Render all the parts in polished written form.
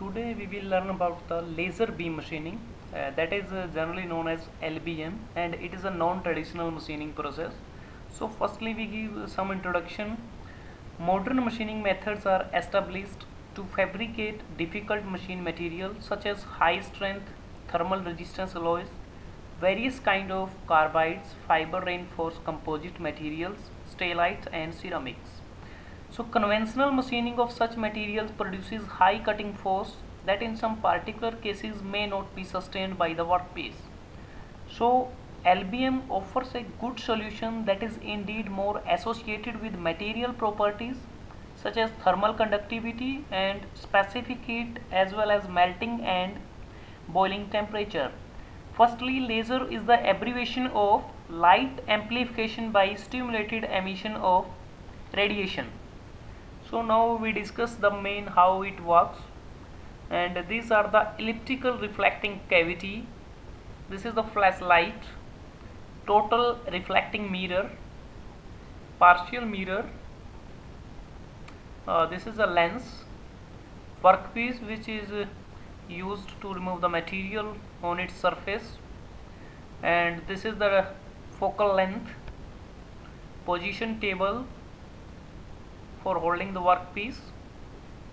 today we will learn about the laser beam machining, that is generally known as LBM, and it is a non-traditional machining process. So firstly we give some introduction. Modern machining methods are established to fabricate difficult machine materials such as high strength thermal resistance alloys, various kind of carbides, fiber reinforced composite materials, stylites and ceramics. So conventional machining of such materials produces high cutting force that in some particular cases may not be sustained by the workpiece. So LBM offers a good solution that is indeed more associated with material properties such as thermal conductivity and specific heat as well as melting and boiling temperature. Firstly, laser is the abbreviation of light amplification by stimulated emission of radiation. So now we discuss the main how it works, and these are the elliptical reflecting cavity, this is the flashlight, total reflecting mirror, partial mirror, this is a lens, workpiece which is used to remove the material on its surface, and this is the focal length, position table for holding the workpiece,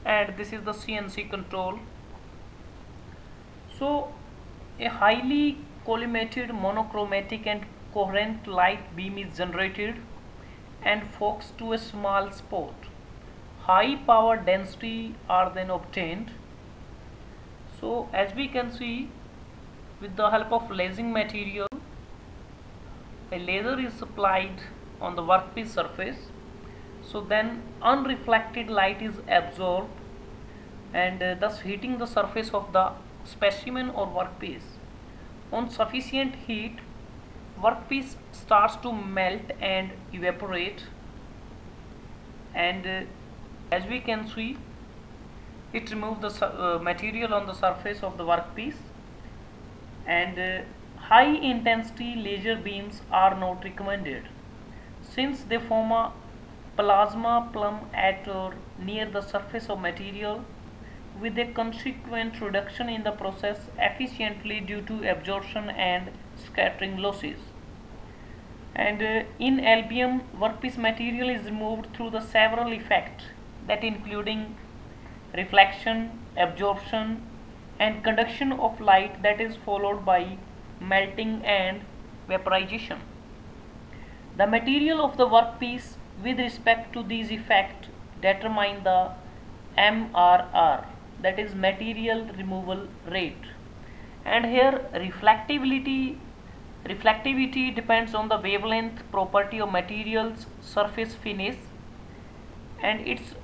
and this is the CNC control. So a highly collimated monochromatic and coherent light beam is generated and focused to a small spot. High power density are then obtained. So as we can see, with the help of lasing material, a laser is supplied on the workpiece surface. So then unreflected light is absorbed and thus heating the surface of the specimen or workpiece. On sufficient heat, workpiece starts to melt and evaporate, and as we can see, it removes the material on the surface of the workpiece, and high intensity laser beams are not recommended since they form a plasma plum at or near the surface of material with a consequent reduction in the process efficiently due to absorption and scattering losses. And in LBM, workpiece material is removed through the several effects that including reflection, absorption and conduction of light that is followed by melting and vaporization. The material of the workpiece with respect to these effects determine the MRR, that is material removal rate, and here reflectivity depends on the wavelength property of material's surface finish and its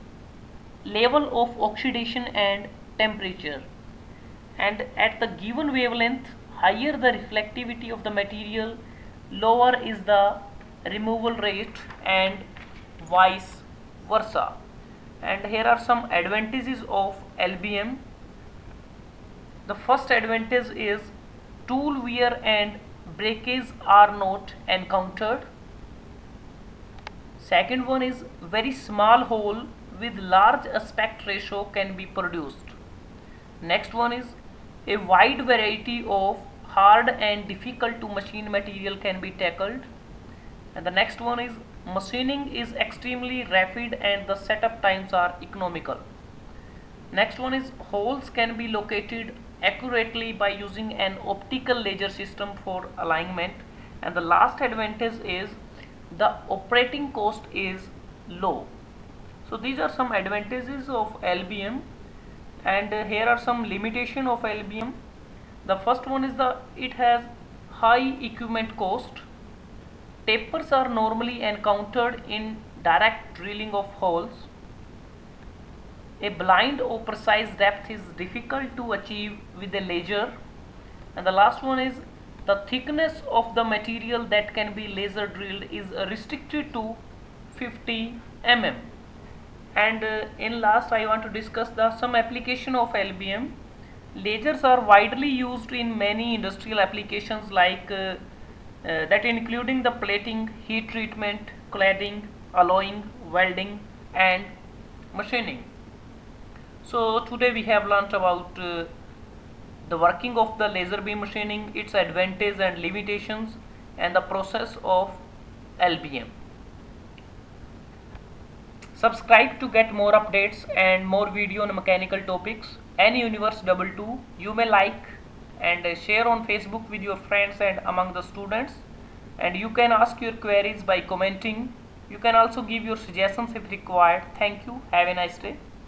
level of oxidation and temperature, and at the given wavelength higher the reflectivity of the material, lower is the removal rate and vice versa. And here are some advantages of LBM. The first advantage is tool wear and breakage are not encountered. Second one is very small hole with large aspect ratio can be produced. Next one is a wide variety of hard and difficult to machine material can be tackled. And the next one is machining is extremely rapid and the setup times are economical. Next one is holes can be located accurately by using an optical laser system for alignment. And the last advantage is the operating cost is low. So these are some advantages of LBM, and here are some limitations of LBM. The first one is it has high equipment cost. Tapers are normally encountered in direct drilling of holes. A blind or precise depth is difficult to achieve with a laser. And the last one is the thickness of the material that can be laser drilled is restricted to 50 mm. And in last I want to discuss some application of LBM. Lasers are widely used in many industrial applications like that including the plating, heat treatment, cladding, alloying, welding and machining. So today we have learnt about the working of the laser beam machining, its advantages and limitations, and the process of LBM. Subscribe to get more updates and more video on mechanical topics. Universe 22 you may like and share on Facebook with your friends and among the students, and you can ask your queries by commenting. You can also give your suggestions if required. Thank you. Have a nice day.